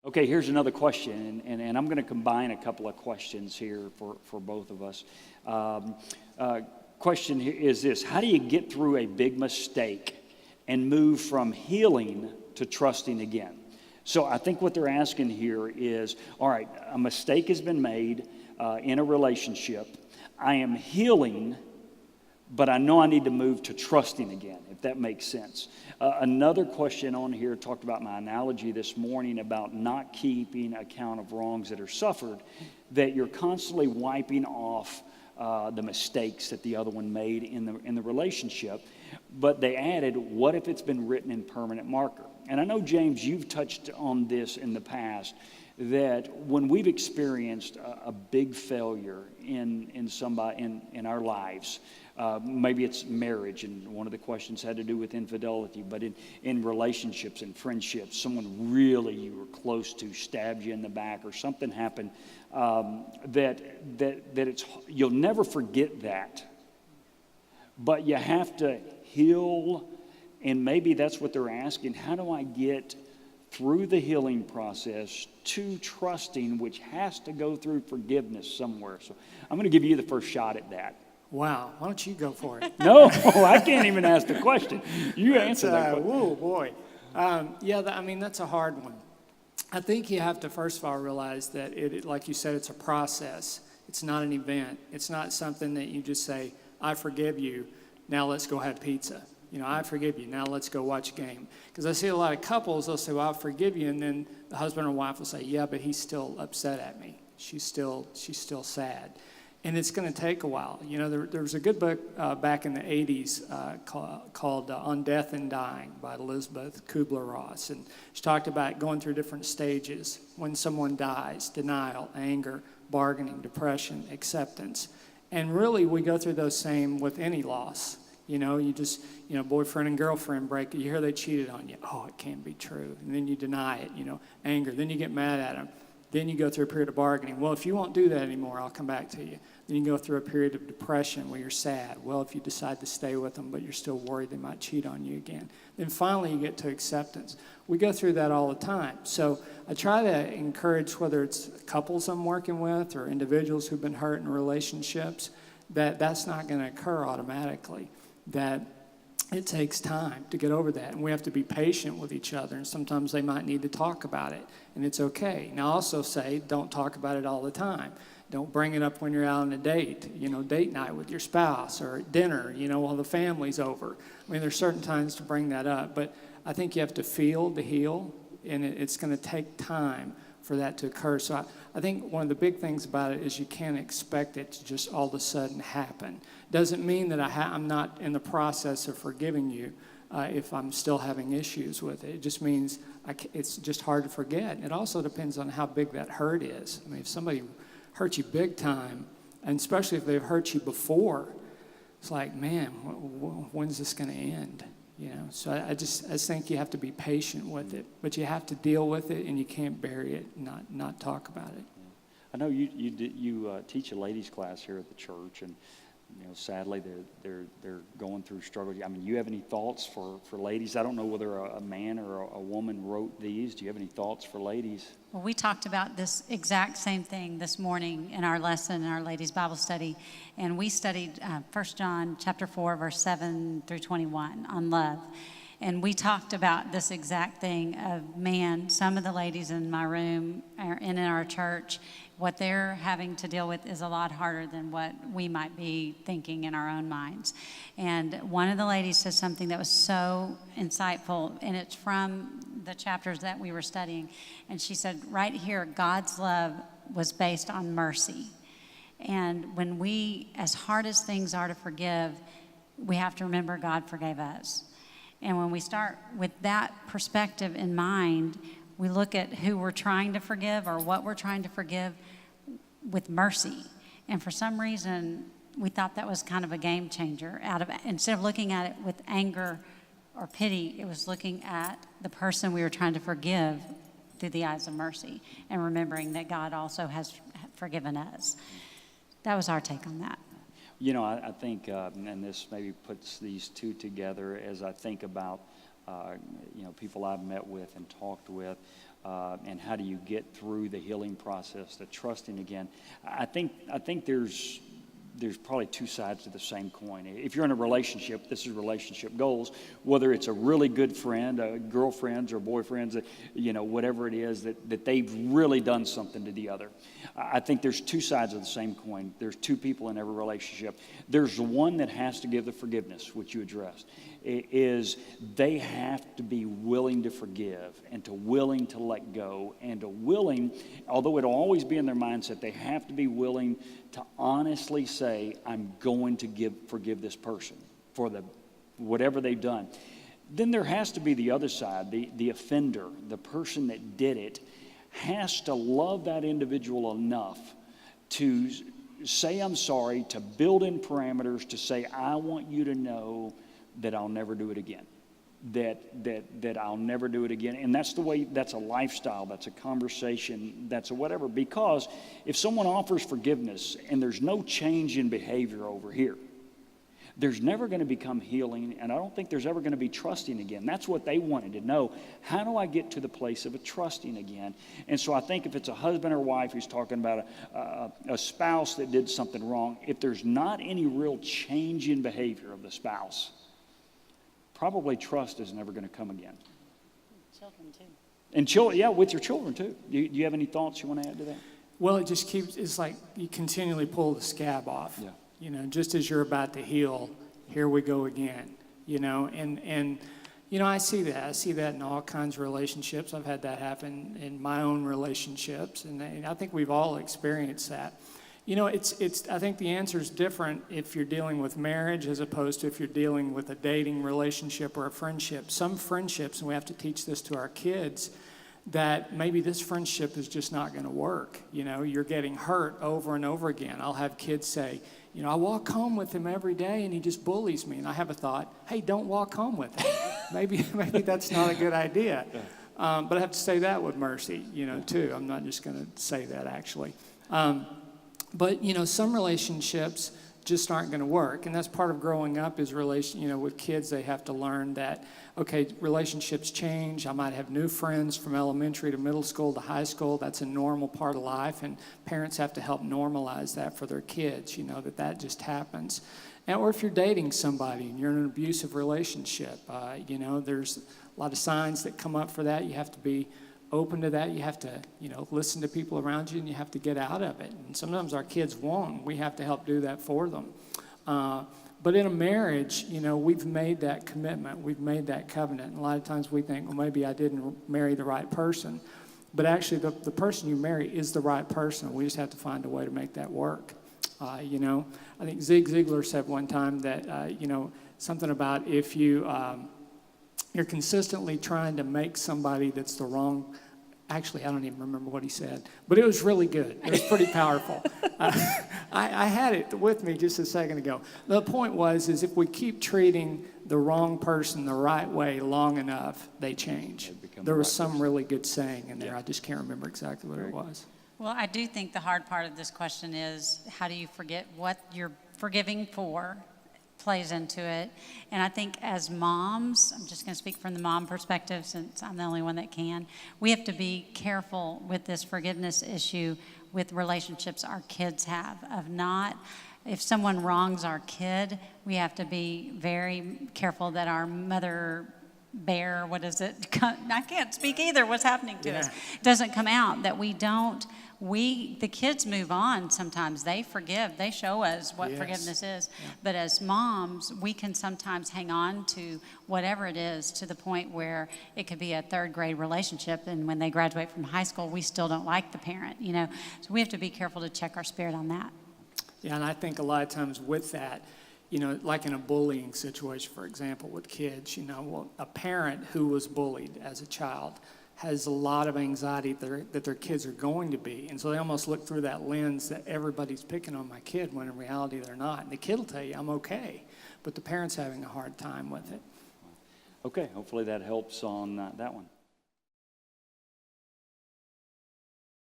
Okay, here's another question, and I'm going to combine a couple of questions here for both of us. Question here is this: how do you get through a big mistake and move from healing to trusting again? So I think what they're asking here is, all right, a mistake has been made in a relationship. I am healing, but I know I need to move to trusting again, if that makes sense. Another question on here talked about my analogy this morning about not keeping account of wrongs that are suffered, that you're constantly wiping off the mistakes that the other one made in the relationship. But they added, what if it's been written in permanent marker? And I know, James, you've touched on this in the past, that when we've experienced a big failure in our lives, maybe it's marriage, and one of the questions had to do with infidelity, but in relationships and friendships, someone really you were close to stabbed you in the back, or something happened, that it's, you'll never forget that, but you have to heal. And maybe that's what they're asking: how do I get through the healing process to trusting, which has to go through forgiveness somewhere? So I'm going to give you the first shot at that. Wow, why don't you go for it? No, I can't even ask the question. You answer that question. Whoa, boy. That's a hard one. I think you have to, first of all, realize that, like you said, it's a process. It's not an event. It's not something that you just say, I forgive you, now let's go have pizza. I forgive you, now let's go watch a game. Because I see a lot of couples, they'll say, well, I forgive you, and then the husband or wife will say, yeah, but he's still upset at me. She's still sad. And it's going to take a while. There was a good book back in the 80s called On Death and Dying by Elizabeth Kubler-Ross. And she talked about going through different stages when someone dies: denial, anger, bargaining, depression, acceptance. And really, we go through those same with any loss. Boyfriend and girlfriend break, you hear they cheated on you. Oh, it can't be true. And then you deny it, anger. Then you get mad at them. Then you go through a period of bargaining. Well, if you won't do that anymore, I'll come back to you. Then you go through a period of depression where you're sad. Well, if you decide to stay with them, but you're still worried they might cheat on you again. Then finally you get to acceptance. We go through that all the time. So I try to encourage, whether it's couples I'm working with or individuals who've been hurt in relationships, that's not going to occur automatically. That it takes time to get over that, and we have to be patient with each other, and sometimes they might need to talk about it, and it's okay. Now, I also say, don't talk about it all the time. Don't bring it up when you're out on a date, date night with your spouse, or at dinner, while the family's over. I mean, there's certain times to bring that up, but I think you have to feel to heal, and it's going to take time for that to occur. So I think one of the big things about it is you can't expect it to just all of a sudden happen. Doesn't mean that I'm not in the process of forgiving you if I'm still having issues with it. It just means it's just hard to forget. It also depends on how big that hurt is. I mean, if somebody hurt you big time, and especially if they've hurt you before, it's like, man, when's this going to end? So I just think you have to be patient with it, but you have to deal with it, and you can't bury it, not talk about it. I know you teach a ladies class here at the church, and sadly they're going through struggles. I mean, you have any thoughts for ladies? I don't know whether a man or a woman wrote these. Do you have any thoughts for ladies? Well, we talked about this exact same thing this morning in our lesson, in our ladies' Bible study, and we studied 1 John chapter 4, verse 7 through 21 on love. And we talked about this exact thing of, man, some of the ladies in my room and in our church, what they're having to deal with is a lot harder than what we might be thinking in our own minds. And one of the ladies said something that was so insightful, and it's from the chapters that we were studying. And she said, right here, God's love was based on mercy. And when we, as hard as things are to forgive, we have to remember God forgave us. And when we start with that perspective in mind, we look at who we're trying to forgive or what we're trying to forgive with mercy. And for some reason, we thought that was kind of a game changer. Instead of looking at it with anger or pity, it was looking at the person we were trying to forgive through the eyes of mercy and remembering that God also has forgiven us. That was our take on that. I think, and this maybe puts these two together as I think about, people I've met with and talked with. and how do you get through the healing process, the trusting again. I think there's probably two sides to the same coin. If you're in a relationship, this is relationship goals, whether it's a really good friend, girlfriends or boyfriends, whatever it is, that they've really done something to the other. I think there's two sides of the same coin. There's two people in every relationship. There's one that has to give the forgiveness, which you addressed, is they have to be willing to forgive and willing to let go and although it'll always be in their mindset, they have to be willing to honestly say, I'm going to forgive this person for whatever they've done. Then there has to be the other side, the offender, the person that did it, has to love that individual enough to say I'm sorry, to build in parameters, to say I want you to know that I'll never do it again. That I'll never do it again. And that's a lifestyle, that's a conversation, that's a whatever. Because if someone offers forgiveness and there's no change in behavior over here, there's never going to become healing, and I don't think there's ever going to be trusting again. That's what they wanted to know. How do I get to the place of a trusting again? And so I think if it's a husband or wife who's talking about a spouse that did something wrong, if there's not any real change in behavior of the spouse, probably trust is never going to come again. Children too. And with your children too. Do you have any thoughts you want to add to that? Well, it's like you continually pull the scab off. Yeah. Just as you're about to heal, here we go again, and I see that. I see that in all kinds of relationships. I've had that happen in my own relationships, and I think we've all experienced that. I think the answer is different if you're dealing with marriage as opposed to if you're dealing with a dating relationship or a friendship. Some friendships, and we have to teach this to our kids, that maybe this friendship is just not going to work. You're getting hurt over and over again. I'll have kids say, I walk home with him every day and he just bullies me. And I have a thought, hey, don't walk home with him. maybe that's not a good idea. But I have to say that with mercy, too. I'm not just going to say that actually. But some relationships just aren't going to work. And that's part of growing up is with kids, they have to learn that, okay, relationships change. I might have new friends from elementary to middle school to high school. That's a normal part of life. And parents have to help normalize that for their kids, that just happens. Or if you're dating somebody and you're in an abusive relationship, there's a lot of signs that come up for that. You have to be open to that. You have to, listen to people around you, and you have to get out of it. And sometimes our kids won't. We have to help do that for them. But in a marriage, we've made that commitment. We've made that covenant. And a lot of times we think, well, maybe I didn't marry the right person. But actually, the person you marry is the right person. We just have to find a way to make that work. I think Zig Ziglar said one time that, something about if you're consistently trying to make somebody that's the wrong. Actually, I don't even remember what he said, but it was really good. It was pretty powerful. I had it with me just a second ago. The point is if we keep treating the wrong person the right way long enough, they change. There was some really good saying in there. I just can't remember exactly what it was. Well, I do think the hard part of this question is how do you forget what you're forgiving for? Plays into it. And I think as moms, I'm just going to speak from the mom perspective since I'm the only one that can, we have to be careful with this forgiveness issue with relationships our kids have of not, if someone wrongs our kid, we have to be very careful that our mother bear, what is it? I can't speak either. What's happening to us? Doesn't come out, that the kids move on sometimes. They forgive. They show us what forgiveness is. Yeah. But as moms, we can sometimes hang on to whatever it is to the point where it could be a third grade relationship, and when they graduate from high school, we still don't like the parent, So we have to be careful to check our spirit on that. Yeah, and I think a lot of times with that, like in a bullying situation, for example, with kids, a parent who was bullied as a child has a lot of anxiety that their kids are going to be. And so they almost look through that lens that everybody's picking on my kid when in reality they're not. And the kid will tell you, I'm okay. But the parent's having a hard time with it. Okay, hopefully that helps on that one.